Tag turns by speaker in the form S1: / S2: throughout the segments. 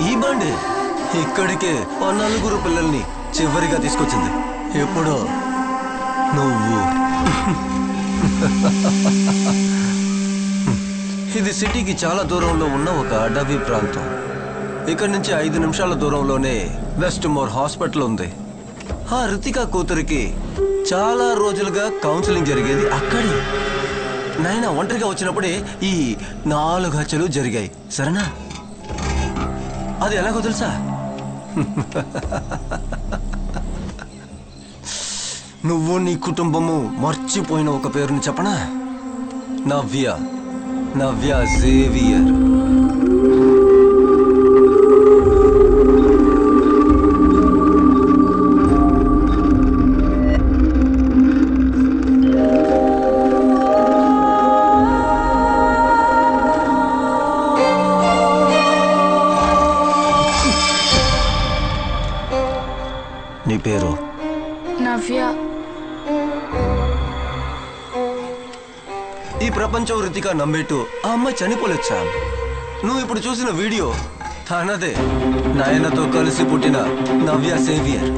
S1: ఈ బండి ఇక్కడికే ఆ నలుగురు పిల్లల్ని చివరిగా తీసుకొచ్చింది. ఎప్పుడో నువ్వు. ఇది సిటీకి చాలా దూరంలో ఉన్న ఒక అడవి ప్రాంతం. ఇక్కడి నుంచి 5 నిమిషాల దూరంలోనే వెస్ట్ మోర్ హాస్పిటల్ ఉంది. ఆ రితికా కూతురికి చాలా రోజులుగా కౌన్సిలింగ్ జరిగేది అక్కడే. నాయన ఒంటరిగా వచ్చినప్పుడే ఈ 4 హత్యలు జరిగాయి. సరేనా? అది ఎలాగో తెలుసా? నువ్వు నీ కుటుంబము మర్చిపోయిన ఒక పేరుని చెప్పనా? నవ్య జేవియర్. నీ పేరు?
S2: నవ్య.
S1: ఈ ప్రపంచం రితికా నమ్మేట్టు ఆ అమ్మాయి చనిపోలేదు సామ్. నువ్వు ఇప్పుడు చూసిన వీడియో తనదే. నాయనతో కలిసి పుట్టిన నవ్య సేవియర్.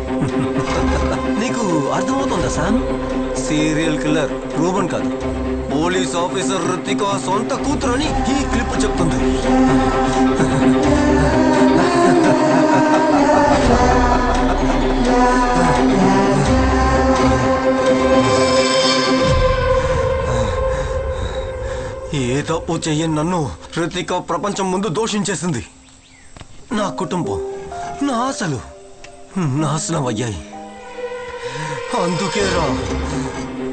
S1: నీకు అర్థమవుతుందా సామ్? సీరియల్ కిల్లర్ రూబన్ కాదు, పోలీస్ ఆఫీసర్ రితికా సొంత కూతురు అని ఈ క్లిప్ చెప్తుంది. ఏ తప్పు చెయ్యని నన్ను రితికా ప్రపంచం ముందు దోషించేసింది. నా కుటుంబం, నా ఆశలు నాశనం అయ్యాయి. అందుకేరా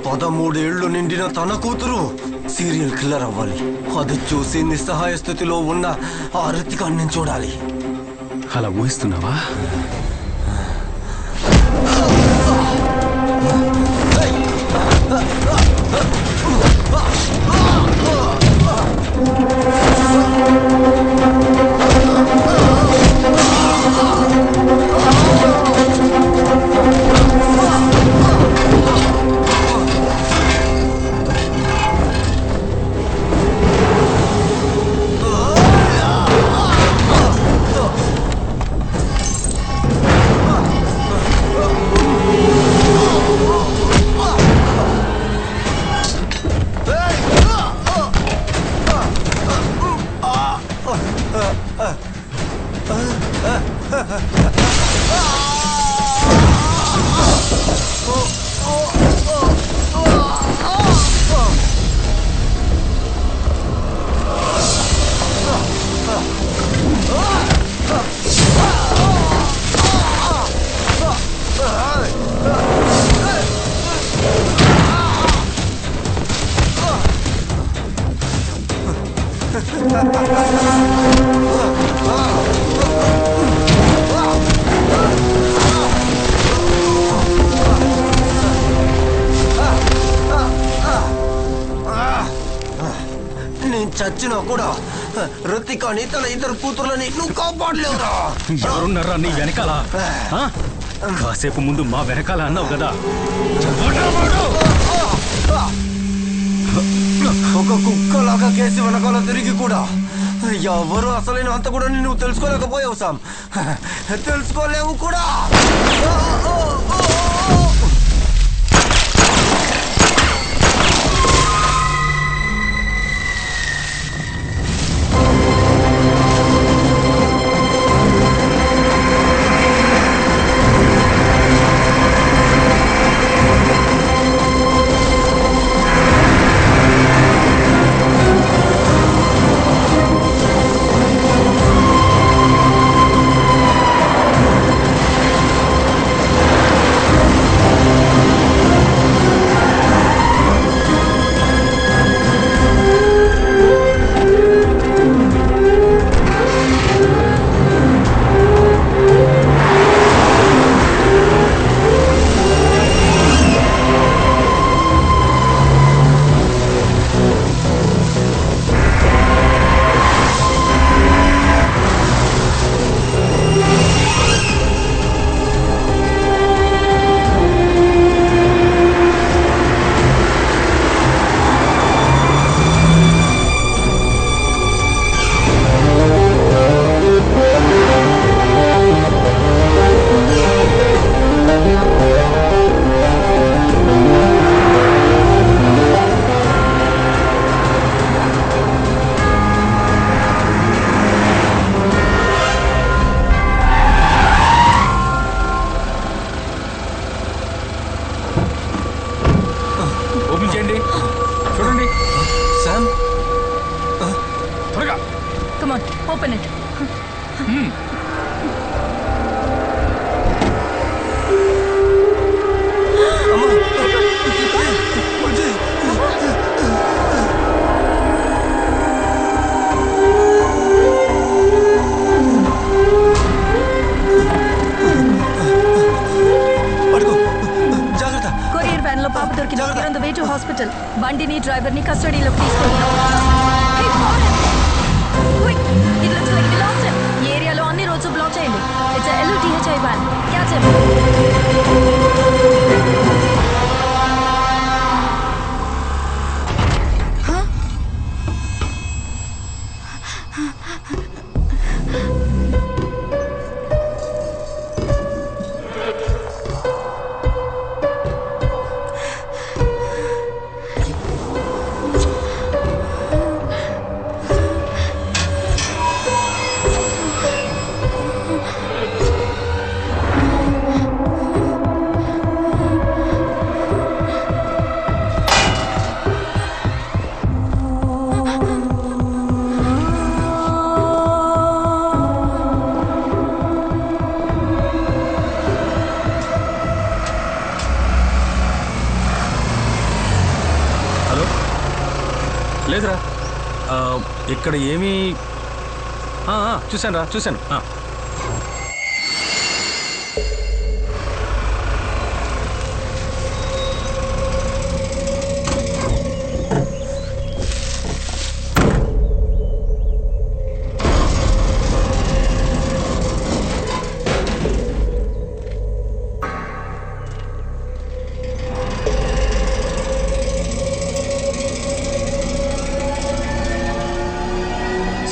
S1: 13 ఏళ్లు నిండిన తన కూతురు సీరియల్ కిల్లర్ అవ్వాలి. అది చూసి నిస్సహాయ స్థితిలో ఉన్న ఆ రితికాని నేను చూడాలి.
S3: అలా ఊహిస్తున్నావా?
S1: నేను చచ్చినా కూడా రితికాని తన 2 కూతుర్లని నువ్వు కాపాడలేవురా.
S3: ఎవరున్నారా నీ వెనకాల? కాసేపు ముందు మా వెనకాల అన్నావు కదా.
S1: ఒక కుక్కలాగా కేసి వెనకాల తిరిగి కూడా ఎవరు అసలైన అంత కూడా నువ్వు తెలుసుకోలేకపోయావు సామ్. తెలుసుకోలేవు కూడా.
S2: కొరియర్ వ్యాన్ లో పాప దొరికింది. On the way to hospital. బండిని డ్రైవర్ ని కస్టడీలోకి తీసుకుంటున్నాం. It looks like we lost him. ఈ ఏరియాలో అన్ని రోడ్స్ బ్లాక్ చేయండి. It's a LUTHI van. Catch him.
S3: లేదురా, ఇక్కడ ఏమీ చూశాను రా, చూశాను.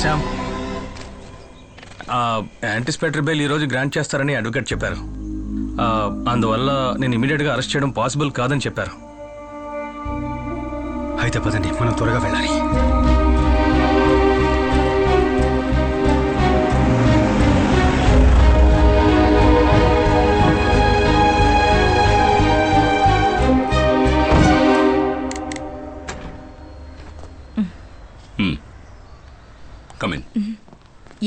S3: శ్యామ్, యాంటిసిపేటరీ బెయిల్ ఈరోజు గ్రాంట్ చేస్తారని అడ్వకేట్ చెప్పారు. అందువల్ల నేను ఇమీడియట్గా అరెస్ట్ చేయడం పాసిబుల్ కాదని చెప్పారు. అయితే పదండి, మనం త్వరగా వెళ్ళాలి.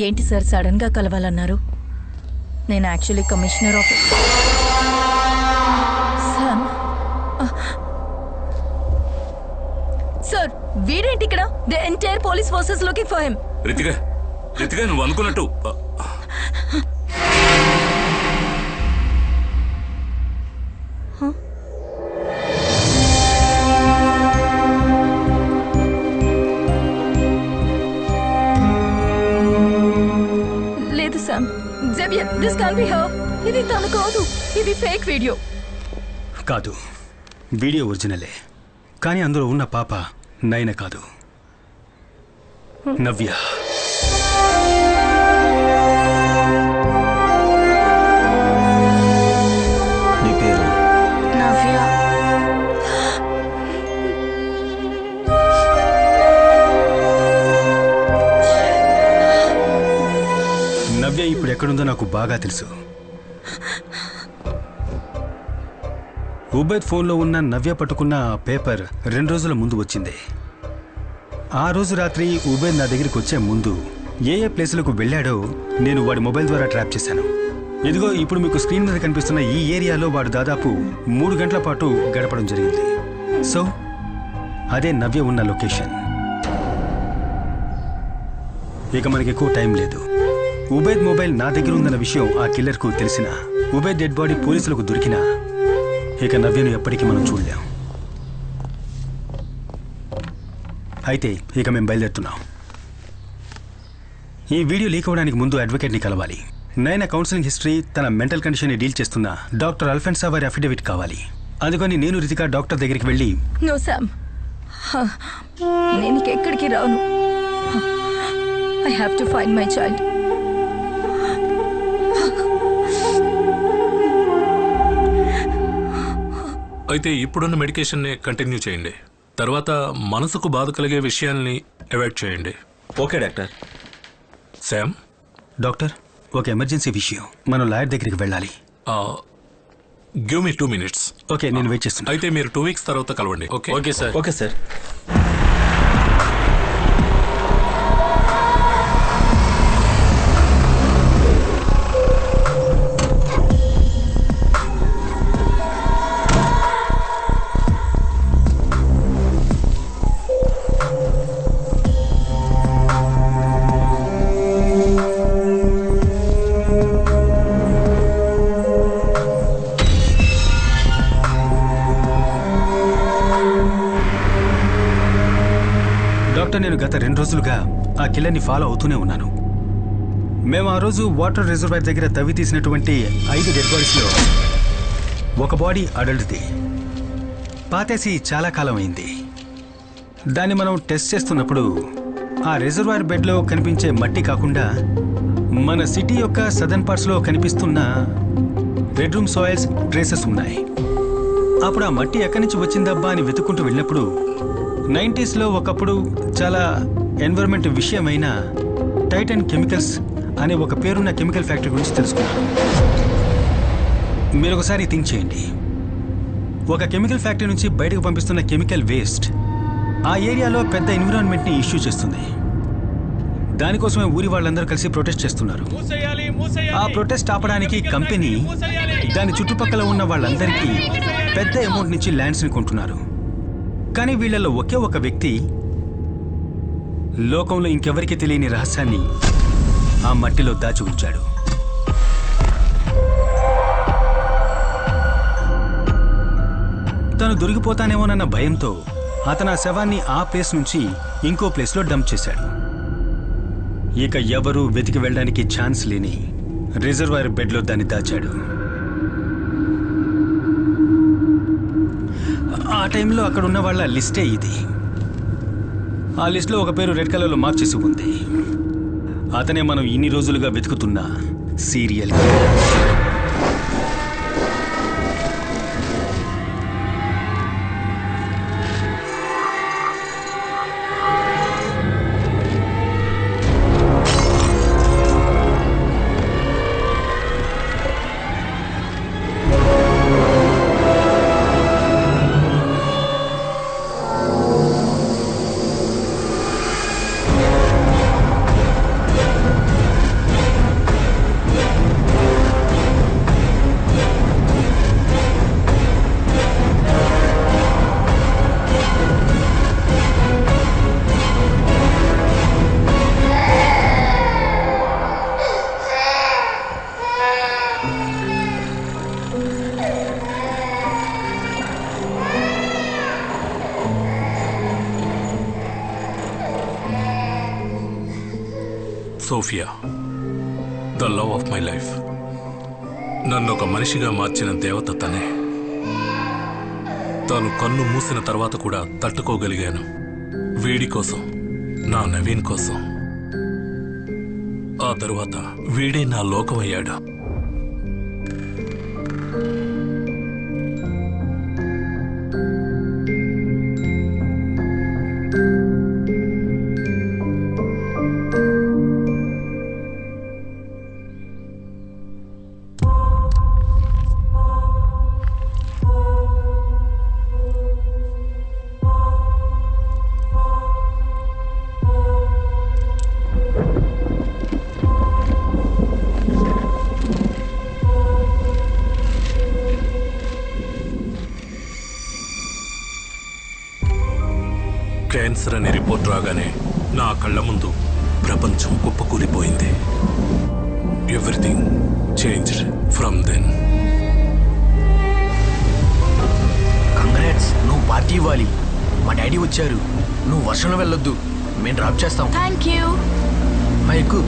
S2: ఏంటి సార్ సడన్ గా కలవాలన్నారు? నేను యాక్చువల్లీ కమిషనర్ ఆఫ్ సార్. వీడేంటి ఇక్కడ? The entire police forces looking for him.
S4: Ritika నువ్వు అనుకున్నట్టు
S2: Xavier, this can't be her. ఇది తను కాదు, ఇది ఫేక్ వీడియో.
S3: కాదు, వీడియో ఒరిజినలే. కానీ అందులో ఉన్న పాప నయన కాదు, నవ్య.
S1: నీ పేరు?
S2: నవ్య.
S3: నవ్య ఇప్పుడు ఎక్కడుందో నాకు బాగా తెలుసు. ఉబైద్ ఫోన్లో ఉన్న నవ్య పట్టుకున్న పేపర్ 2 రోజుల ముందు వచ్చింది. ఆ రోజు రాత్రి ఉబైద్ నా దగ్గరికి వచ్చే ముందు ఏ ప్లేసులకు వెళ్ళాడో నేను వాడి మొబైల్ ద్వారా ట్రాప్ చేశాను. ఇదిగో ఇప్పుడు మీకు స్క్రీన్ మీద కనిపిస్తున్న ఈ ఏరియాలో వాడు దాదాపు 3 గంటల పాటు గడపడం జరిగింది. సో అదే నవ్య ఉన్న లొకేషన్. ఇక మనకి ఎక్కువ టైం లేదు. ఉబైద్ మొబైల్ నా దగ్గర ఉందన్న విషయం ఆ కిల్లర్కు తెలిసిన ఉబైద్ డెడ్ బాడీ పోలీసులకు దొరికినా ఇక నవ్యను ఎప్పటికీ మనం చూడలేం. అయితే ఇక మేము బయలుదేరుతున్నాం. ఈ వీడియో లీక్ అవ్వడానికి ముందు అడ్వకేట్ని కలవాలి. నైనా కౌన్సిలింగ్ హిస్టరీ, తన మెంటల్ కండిషన్ని డీల్ చేస్తున్న డాక్టర్ అల్ఫెన్సా వారి అఫిడవిట్ కావాలి. అందుకని నేను రితిక డాక్టర్ దగ్గరికి వెళ్ళి
S2: నో శామ్, నేను ఎక్కడికి రాను. I have to find my child.
S4: అయితే ఇప్పుడున్న మెడికేషన్ని కంటిన్యూ చేయండి. తర్వాత మనసుకు బాధ కలిగే విషయాల్ని అవాయిడ్ చేయండి.
S5: Okay doctor.
S4: శామ్.
S3: డాక్టర్, ఒక ఎమర్జెన్సీ విషయం, మనం లాయర్ దగ్గరికి వెళ్ళాలి.
S4: Give me 2 minutes.
S3: ఓకే, నేను వెయిట్ చేస్తాను.
S4: అయితే మీరు 2 weeks తర్వాత కలవండి. Okay?
S5: Okay sir. Okay sir.
S3: భయంతో నేను గత 2 రోజులుగా ఆ కిల్లర్ని ఫాలో అవుతూనే ఉన్నాను. మేము ఆ రోజు వాటర్ రిజర్వాయర్ దగ్గర తవ్వి తీసినటువంటి 5 డెడ్ బాడీస్లో ఒక బాడీ అడల్ట్ది. పాతేసి చాలా కాలం అయింది. దాన్ని మనం టెస్ట్ చేస్తున్నప్పుడు ఆ రిజర్వాయర్ బెడ్లో కనిపించే మట్టి కాకుండా మన సిటీ యొక్క సదర్న్ పార్ట్స్లో కనిపిస్తున్న రెడ్ రూమ్ సాయిల్స్ ట్రేసెస్ ఉన్నాయి. అప్పుడు ఆ మట్టి ఎక్కడి నుంచి వచ్చిందబ్బా అని వెతుక్కుంటూ వెళ్ళినప్పుడు 90s ఒకప్పుడు చాలా ఎన్విరాన్మెంట్ విషయమైన టైటన్ కెమికల్స్ అనే ఒక పేరున్న కెమికల్ ఫ్యాక్టరీ గురించి తెలుసుకున్నాను. మీరు ఒకసారి థింక్ చేయండి. ఒక కెమికల్ ఫ్యాక్టరీ నుంచి బయటకు పంపిస్తున్న కెమికల్ వేస్ట్ ఆ ఏరియాలో పెద్ద ఎన్విరాన్మెంట్ని ఇష్యూ చేస్తుంది. దానికోసమే ఊరి వాళ్ళందరూ కలిసి ప్రొటెస్ట్ చేస్తున్నారు. ఆ ప్రొటెస్ట్ ఆపడానికి కంపెనీ దాని చుట్టుపక్కల ఉన్న వాళ్ళందరికీ పెద్ద అమౌంట్ నుంచి ల్యాండ్స్ని కొంటున్నారు. కానీ వీళ్ళలో ఒకే ఒక వ్యక్తి లోకంలో ఇంకెవరికి తెలియని రహస్యాన్ని ఆ మట్టిలో దాచి ఉంచాడు. తను దొరికిపోతానేమోనన్న భయంతో అతను ఆ శవాన్ని ఆ ప్లేస్ నుంచి ఇంకో ప్లేస్లో డంప్ చేశాడు. ఇక ఎవరూ వెతికి వెళ్ళడానికి ఛాన్స్ లేని రిజర్వాయర్ బెడ్లో దాన్ని దాచాడు. ఆ టైంలో అక్కడ ఉన్న వాళ్ళ లిస్టే ఇది. ఆ లిస్ట్లో ఒక పేరు రెడ్ కలర్లో మార్క్ చేసి ఉంది. అతనే మనం ఇన్ని రోజులుగా వెతుకుతున్న serial killer.
S4: Sophia, the love of my life. నన్ను ఒక మనిషిగా మార్చిన దేవత తనే. తాను కన్ను మూసిన తర్వాత కూడా తట్టుకోగలిగాను. వీడి కోసం, నా నవీన్ కోసం. ఆ తరువాత వీడే నా లోకమయ్యాడు. క్యాన్సర్ అనే రిపోర్ట్ రాగానే నా కళ్ళ ముందు ప్రపంచం కుప్పకూలిపోయింది. Everything changed from then.
S5: Congrats, నువ్వు పార్టీ ఇవ్వాలి. మా డాడీ వచ్చారు. నువ్వు వర్షంలో వెళ్ళొద్దు, మేము డ్రాప్ చేస్తాం.
S2: Thank you.
S5: ఎక్కు.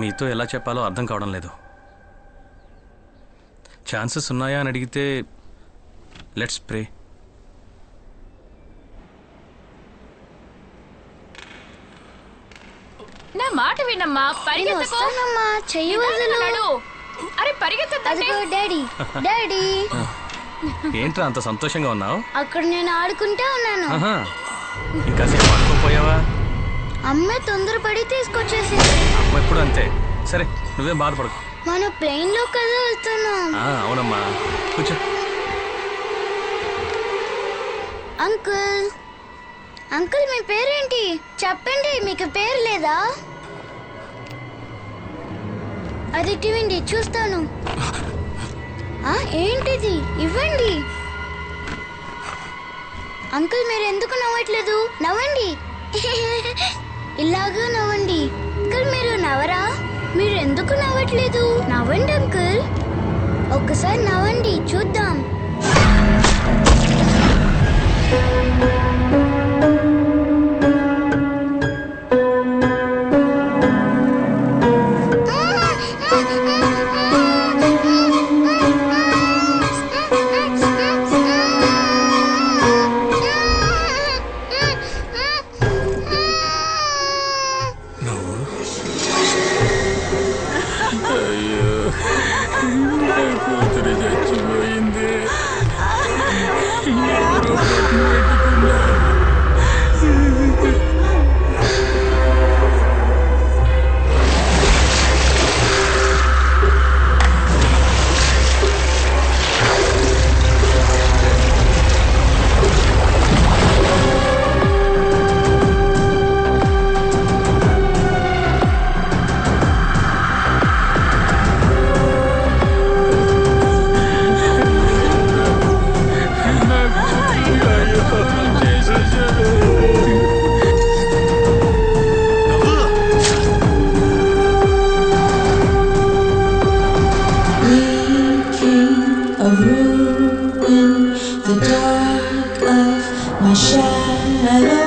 S6: మీతో ఎలా చెప్పాలో అర్థం కావడం లేదు. ఛాన్సెస్ ఉన్నాయా అని అడిగితే లెట్స్ ప్రే.
S2: నా మాట వినమ్మా, పరిగెత్తకు.
S7: చెయ్యి వదలు.
S2: అరే పరిగెత్తద్దండి.
S7: డాడీ డాడీ
S6: ఏంట్రా అంత సంతోషంగా ఉన్నావు?
S7: అక్కడ నేను ఆడుకుంటా ఉన్నాను.
S6: ఇంకా సేపు ఆడుకోపోయావా?
S7: అమ్మ తొందరపడి తీసుకొచ్చేసింది.
S6: అమ్మ ఎప్పుడు అంతే. సరే నువ్వేం బాధపడకు,
S7: మన ప్లేన్ లో కదా వెళ్తున్నాం.
S6: అవునమ్మా కూర్చో.
S7: అంకుల్ అంకుల్ మీ పేరేంటి చెప్పండి. మీకు పేరు లేదా? అది ఇవ్వండి చూస్తాను. ఏంటిది? ఇవ్వండి. అంకుల్ మీరు ఎందుకు నవ్వట్లేదు? నవ్వండి. ఇలాగా నవ్వండి. అంకుల్ మీరు నవ్వరా? మీరు ఎందుకు నవ్వట్లేదు? నవ్వండి అంకుల్. ఒక్కసారి నవ్వండి చూద్దాం.
S8: A room in the dark of my shadow.